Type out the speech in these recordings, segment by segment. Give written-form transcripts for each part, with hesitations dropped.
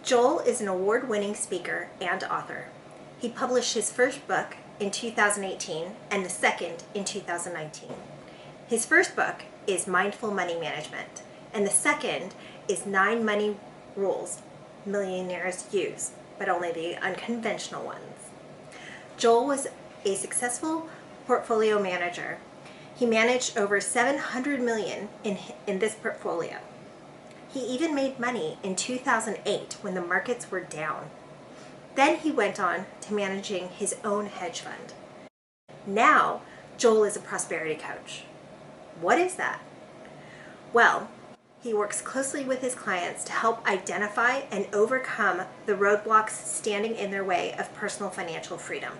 Joel is an award-winning speaker and author. He published his first book in 2018 and the second in 2019. His first book is Mindful Money Management, and the second is 9 Money Rules Millionaires Use, but only the unconventional ones. Joel was a successful portfolio manager. He managed over $700 million in this portfolio. He even made money in 2008 when the markets were down. Then he went on to managing his own hedge fund. Now, Joel is a prosperity coach. What is that? Well, he works closely with his clients to help identify and overcome the roadblocks standing in their way of personal financial freedom.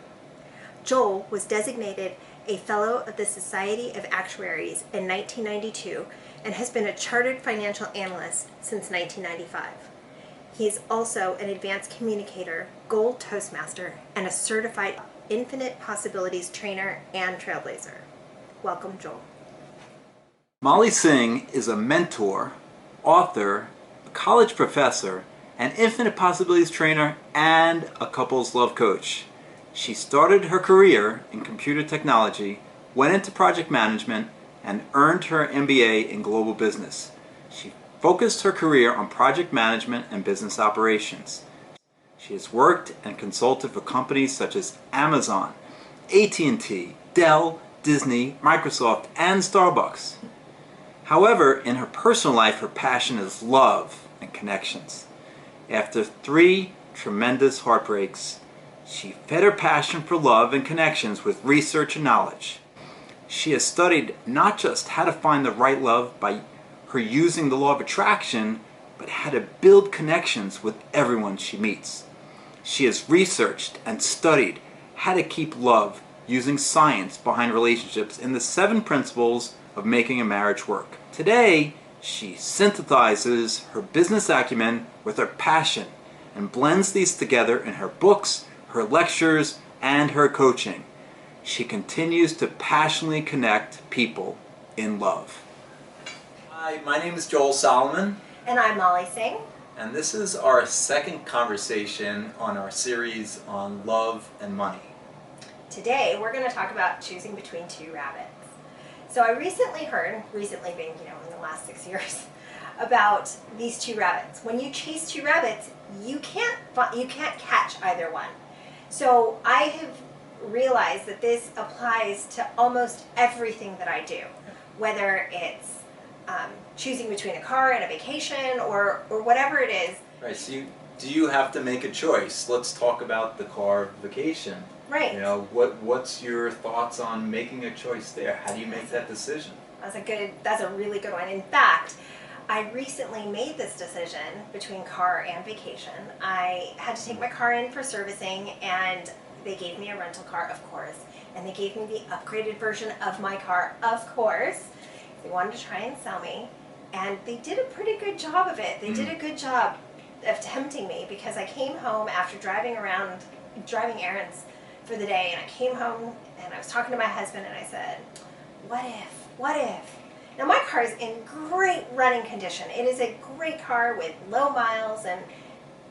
Joel was designated a Fellow of the Society of Actuaries in 1992 and has been a chartered financial analyst since 1995. He is also an advanced communicator, gold Toastmaster, and a certified infinite possibilities trainer and trailblazer. Welcome, Joel. Molly Singh is a mentor, author, a college professor, an infinite possibilities trainer, and a couples love coach. She started her career in computer technology, went into project management, and earned her MBA in global business. She focused her career on project management and business operations. She has worked and consulted for companies such as Amazon, AT&T, Dell, Disney, Microsoft, and Starbucks. However, in her personal life, her passion is love and connections. After 3 tremendous heartbreaks, she fed her passion for love and connections with research and knowledge. She has studied not just how to find the right love by her using the law of attraction, but how to build connections with everyone she meets. She has researched and studied how to keep love using science behind relationships in the 7 principles of making a marriage work. Today, she synthesizes her business acumen with her passion and blends these together in her books, her lectures, and her coaching. She continues to passionately connect people in love. Hi, my name is Joel Solomon. And I'm Molly Singh. And this is our second conversation on our series on love and money. Today, we're going to talk about choosing between 2 rabbits. So I recently heard, being, in the last 6 years, about these 2 rabbits. When you chase 2 rabbits, you can't catch either one. So I have realized that this applies to almost everything that I do, whether it's choosing between a car and a vacation or whatever it is. Right, so do you have to make a choice? Let's talk about the car vacation. Right. What's your thoughts on making a choice there? How do you make that decision? That's a really good one. In fact, I recently made this decision between car and vacation. I had to take my car in for servicing, and they gave me a rental car, of course, and they gave me the upgraded version of my car, of course. They wanted to try and sell me, and they did a pretty good job of it. They did a good job of tempting me, because I came home after driving errands for the day, and I came home and I was talking to my husband and I said, what if? Now my car is in great running condition. It is a great car with low miles, and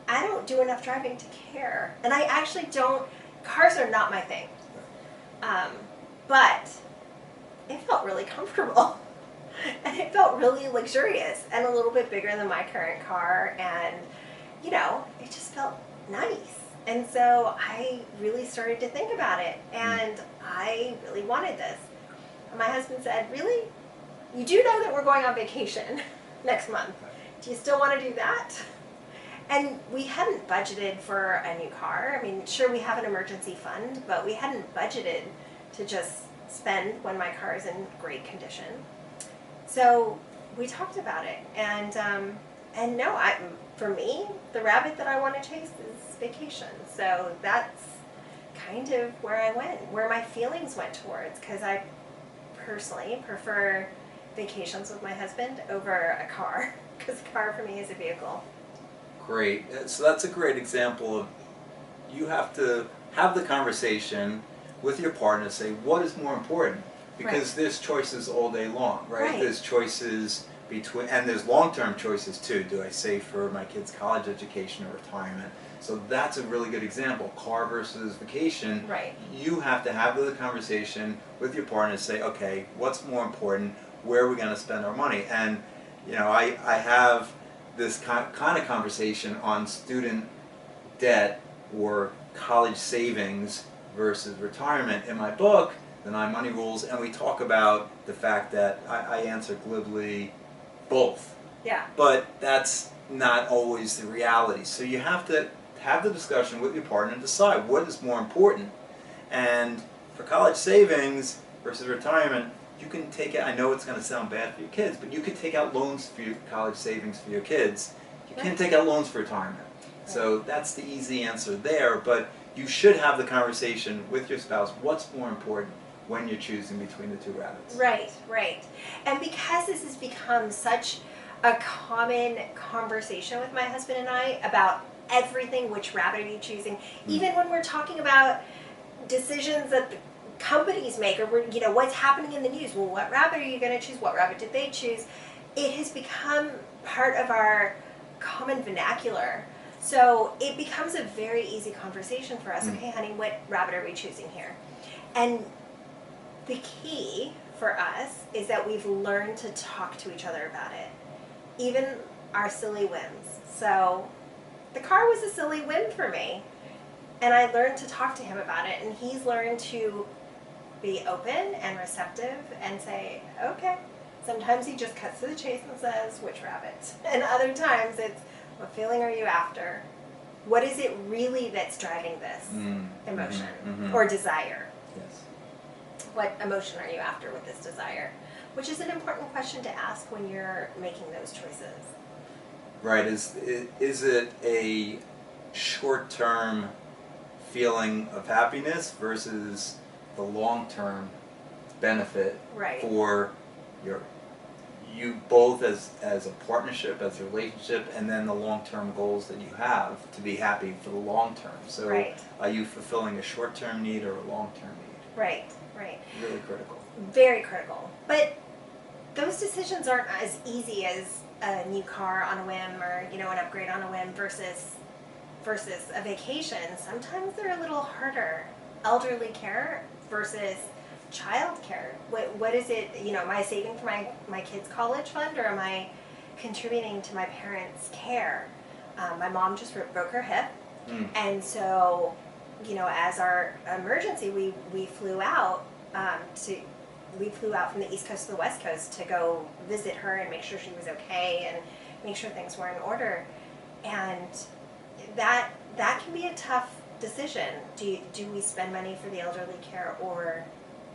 I don't do enough driving to care. And I actually don't, cars are not my thing. But it felt really comfortable. And it felt really luxurious and a little bit bigger than my current car, and it just felt nice. And so I really started to think about it, and I really wanted this. And my husband said, really? You do know that we're going on vacation next month. Do you still want to do that? And we hadn't budgeted for a new car. I mean, sure, we have an emergency fund, but we hadn't budgeted to just spend when my car is in great condition. So we talked about it, and no, for me, the rabbit that I want to chase is vacation. So that's kind of where I went, where my feelings went towards, because I personally prefer vacations with my husband over a car, because a car for me is a vehicle. Great. So that's a great example of, you have to have the conversation with your partner, say what is more important, because there's choices all day long, right? There's choices between, and there's long-term choices too. Do I save for my kids' college education or retirement? So that's a really good example. Car versus vacation. Right. You have to have the conversation with your partner and say, okay, what's more important? Where are we going to spend our money? And I have this kind of conversation on student debt or college savings versus retirement in my book, The 9 Money Rules, and we talk about the fact that I answer glibly both. Yeah. But that's not always the reality. So you have to have the discussion with your partner and decide what is more important. And for college savings versus retirement, you can take it, I know it's going to sound bad for your kids, but you can take out loans for your college savings for your kids. You can't take out loans for retirement. So that's the easy answer there, but you should have the conversation with your spouse, what's more important when you're choosing between the two rabbits. Right, right. And because this has become such a common conversation with my husband and I about everything, which rabbit are you choosing, even when we're talking about decisions that the companies make, or what's happening in the news, well, what rabbit are you going to choose, what rabbit did they choose, it has become part of our common vernacular. So it becomes a very easy conversation for us. Okay, honey, what rabbit are we choosing here? And the key for us is that we've learned to talk to each other about it, even our silly whims. So the car was a silly whim for me, and I learned to talk to him about it, and he's learned to be open and receptive and say, okay. Sometimes he just cuts to the chase and says, which rabbit? And other times it's, what feeling are you after? What is it really that's driving this emotion or desire? Yes. What emotion are you after with this desire? Which is an important question to ask when you're making those choices. Right. Is it a short-term feeling of happiness versus the long-term benefit for you both as a partnership, as a relationship, and then the long-term goals that you have to be happy for the long term. So are you fulfilling a short-term need or a long-term need? Right, right. Really critical. Very critical. But those decisions aren't as easy as a new car on a whim, or an upgrade on a whim versus a vacation. Sometimes they're a little harder. Elderly care versus child care. What is it, am I saving for my kids' college fund, or am I contributing to my parents' care? My mom just broke her hip, and so, as our emergency, we flew out from the East Coast to the West Coast to go visit her and make sure she was okay and make sure things were in order. And that can be a tough decision. Do we spend money for the elderly care, or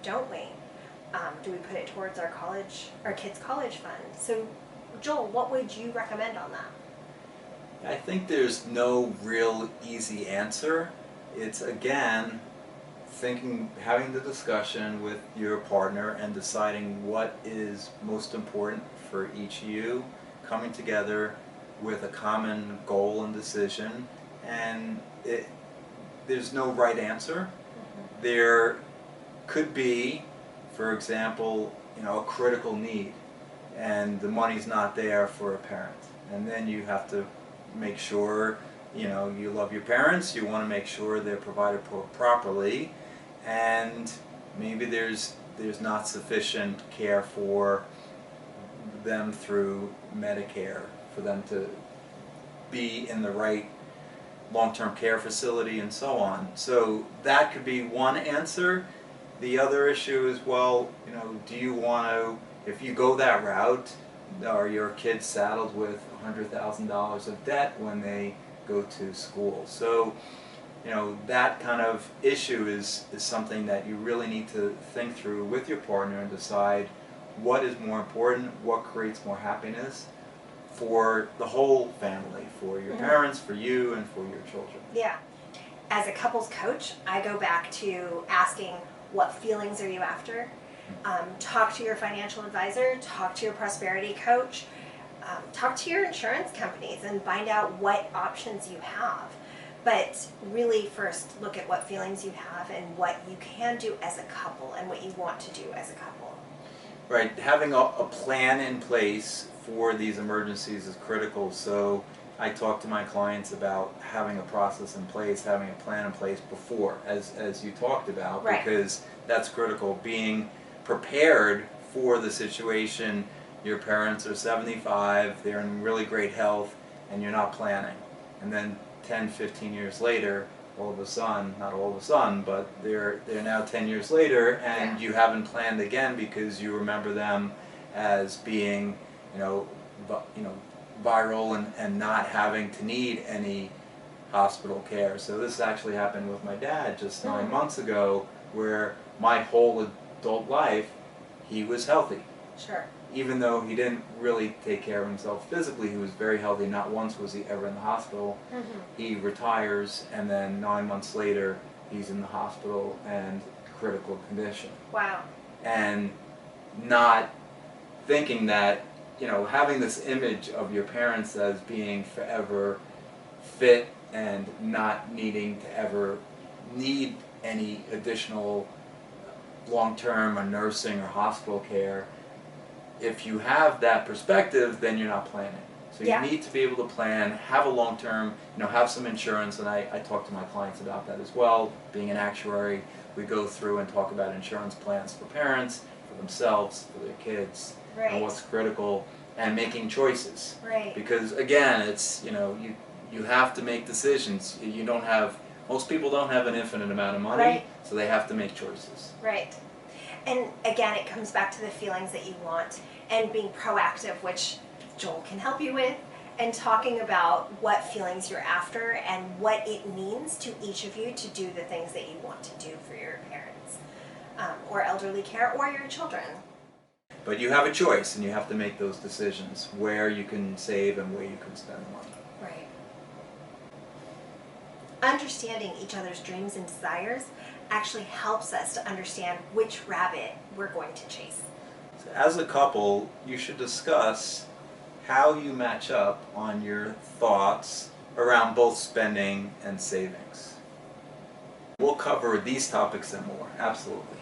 don't we? Do we put it towards our kids' college fund? So, Joel, what would you recommend on that? I think there's no real easy answer. It's, again, having the discussion with your partner and deciding what is most important for each of you, coming together with a common goal and decision, and there's no right answer. There could be, for example, a critical need, and the money's not there for a parent, and then you have to make sure you love your parents. You want to make sure they're provided properly, and maybe there's not sufficient care for them through Medicare for them to be in the right long-term care facility and so on. So that could be one answer. The other issue is, well, do you want to, if you go that route, are your kids saddled with $100,000 of debt when they go to school? So, that kind of issue is something that you really need to think through with your partner and decide what is more important, what creates more happiness for the whole family, for your parents, for you, and for your children. Yeah. As a couples coach, I go back to asking, what feelings are you after? Talk to your financial advisor, talk to your prosperity coach, talk to your insurance companies and find out what options you have. But really first look at what feelings you have and what you can do as a couple and what you want to do as a couple. Right, having a plan in place for these emergencies is critical. So I talk to my clients about having a process in place, having a plan in place before, as you talked about, Right. because that's critical. Being prepared for the situation. Your parents are 75, they're in really great health, and you're not planning. And then 10, 15 years later, all of a sudden, not all of a sudden, but they're now 10 years later, and Yeah. you haven't planned again because you remember them as being, viral and not having to need any hospital care. So this actually happened with my dad just 9 months ago, where my whole adult life, he was healthy. Sure. Even though he didn't really take care of himself physically, he was very healthy. Not once was he ever in the hospital. He retires, and then 9 months later, he's in the hospital and critical condition. Wow. And not thinking that, having this image of your parents as being forever fit and not needing to ever need any additional long-term or nursing or hospital care. If you have that perspective, then you're not planning. So Yeah. you need to be able to plan, have a long-term, have some insurance, and I talk to my clients about that as well. Being an actuary, we go through and talk about insurance plans for parents, for themselves, for their kids, Right. and what's critical, and making choices. Right. Because again, it's, you have to make decisions. Most people don't have an infinite amount of money, Right. so they have to make choices. Right. And again, it comes back to the feelings that you want and being proactive, which Joel can help you with, and talking about what feelings you're after and what it means to each of you to do the things that you want to do for your parents, or elderly care, or your children. But you have a choice, and you have to make those decisions where you can save and where you can spend the money. Right. Understanding each other's dreams and desires actually helps us to understand which rabbit we're going to chase. So as a couple, you should discuss how you match up on your thoughts around both spending and savings. We'll cover these topics and more, absolutely.